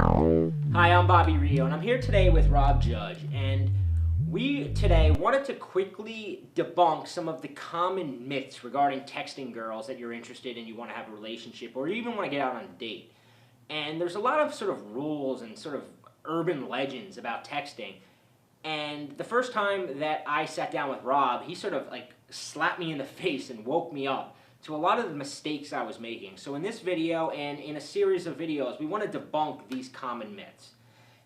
Hi, I'm Bobby Rio, and I'm here today with Rob Judge, and we today wanted to quickly debunk some of the common myths regarding texting girls that you're interested in, you want to have a relationship, or you even want to get out on a date. And there's a lot of sort of rules and sort of urban legends about texting. And the first time that I sat down with Rob, he sort of like slapped me in the face and woke me up to a lot of the mistakes I was making. So in this video and in a series of videos, we want to debunk these common myths.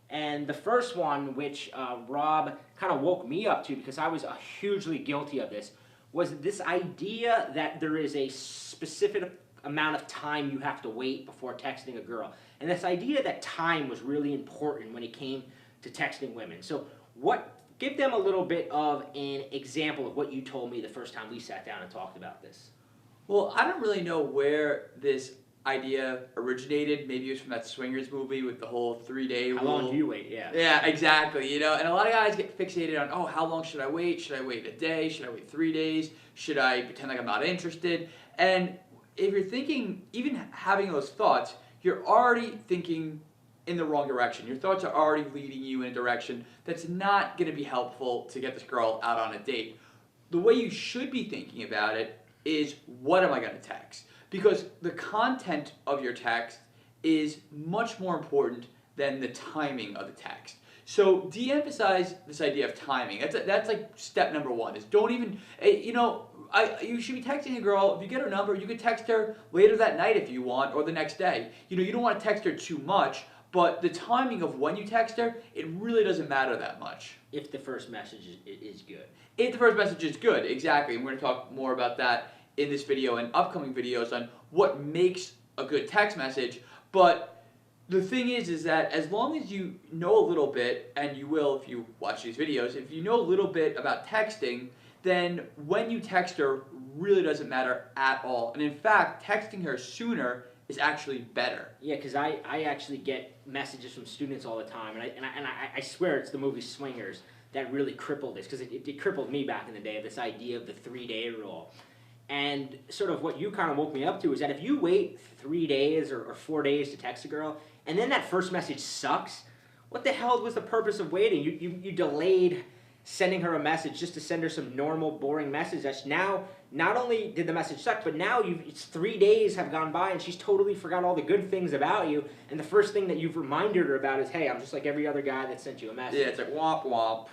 And the first one, which Rob kind of woke me up to because I was hugely guilty of this, was this idea that there is a specific amount of time you have to wait before texting a girl. And this idea that time was really important when it came to texting women. So give them a little bit of an example of what you told me the first time we sat down and talked about this. Well, I don't really know where this idea originated. Maybe it was from that Swingers movie with the whole 3-day rule. How long do you wait? Yeah. Yeah, exactly. And a lot of guys get fixated on, oh, how long should I wait? Should I wait a day? Should I wait 3 days? Should I pretend like I'm not interested? And if you're thinking, even having those thoughts, you're already thinking in the wrong direction. Your thoughts are already leading you in a direction that's not going to be helpful to get this girl out on a date. The way you should be thinking about it is, what am I going to text? Because the content of your text is much more important than the timing of the text. So de-emphasize this idea of timing. That's like step number one, is don't even, you should be texting a girl. If you get her number, you could text her later that night if you want, or the next day. You don't want to text her too much, but the timing of when you text her, it really doesn't matter that much. If the first message is good. If the first message is good, exactly. And we're going to talk more about that in this video and upcoming videos on what makes a good text message. But the thing is that as long as you know a little bit, and you will if you watch these videos, if you know a little bit about texting, then when you text her really doesn't matter at all. And in fact, texting her sooner is actually better. Yeah, because I actually get messages from students all the time, and I swear it's the movie Swingers that really crippled this, because it crippled me back in the day, this idea of the 3-day rule. And sort of what you kind of woke me up to is that if you wait 3 days or 4 days to text a girl, and then that first message sucks, what the hell was the purpose of waiting? You delayed sending her a message just to send her some normal, boring message. That's now, not only did the message suck, but now it's 3 days have gone by and she's totally forgot all the good things about you, and the first thing that you've reminded her about is, hey, I'm just like every other guy that sent you a message. Yeah, it's like womp womp.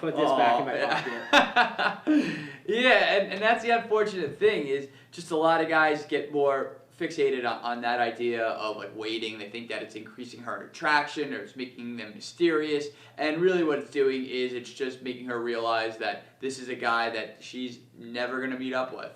Put this back in my pocket. Yeah, and that's the unfortunate thing, is just a lot of guys get more fixated on that idea of like waiting. They think that it's increasing her attraction or it's making them mysterious, and really what it's doing is it's just making her realize that this is a guy that she's never going to meet up with.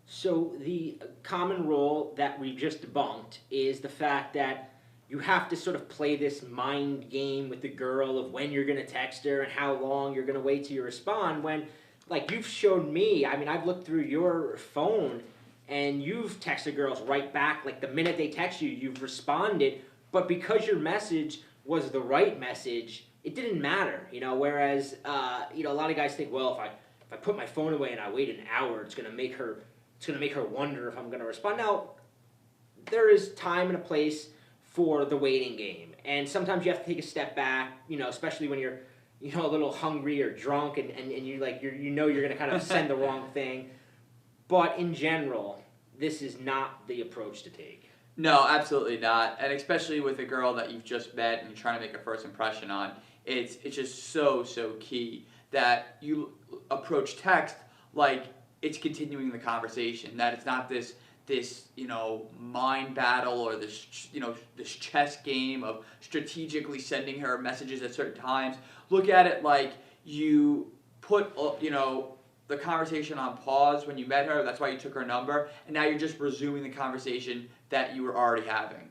So the common rule that we just debunked is the fact that you have to sort of play this mind game with the girl of when you're going to text her and how long you're going to wait till you respond, when, like, you've showed me, I mean, I've looked through your phone and you've texted girls right back, like the minute they text you, you've responded, but because your message was the right message, it didn't matter, whereas, a lot of guys think, well, if I put my phone away and I wait an hour, it's going to make her wonder if I'm going to respond. Now, there is time and a place for the waiting game, and sometimes you have to take a step back, especially when you're, a little hungry or drunk, and you're going to kind of send the wrong thing. But in general, this is not the approach to take. No, absolutely not. And especially with a girl that you've just met and you're trying to make a first impression on, it's just so key that you approach text like it's continuing the conversation, that it's not this mind battle or this chess game of strategically sending her messages at certain times. Look at it like you put the conversation on pause when you met her. That's why you took her number, and now you're just resuming the conversation that you were already having.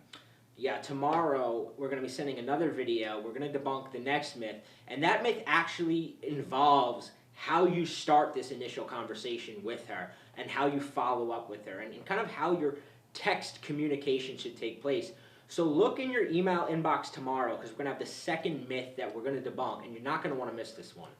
Yeah, tomorrow we're going to be sending another video. We're going to debunk the next myth, and that myth actually involves how you start this initial conversation with her and how you follow up with her, and kind of how your text communication should take place. So look in your email inbox tomorrow, because we're going to have the second myth that we're going to debunk, and you're not going to want to miss this one.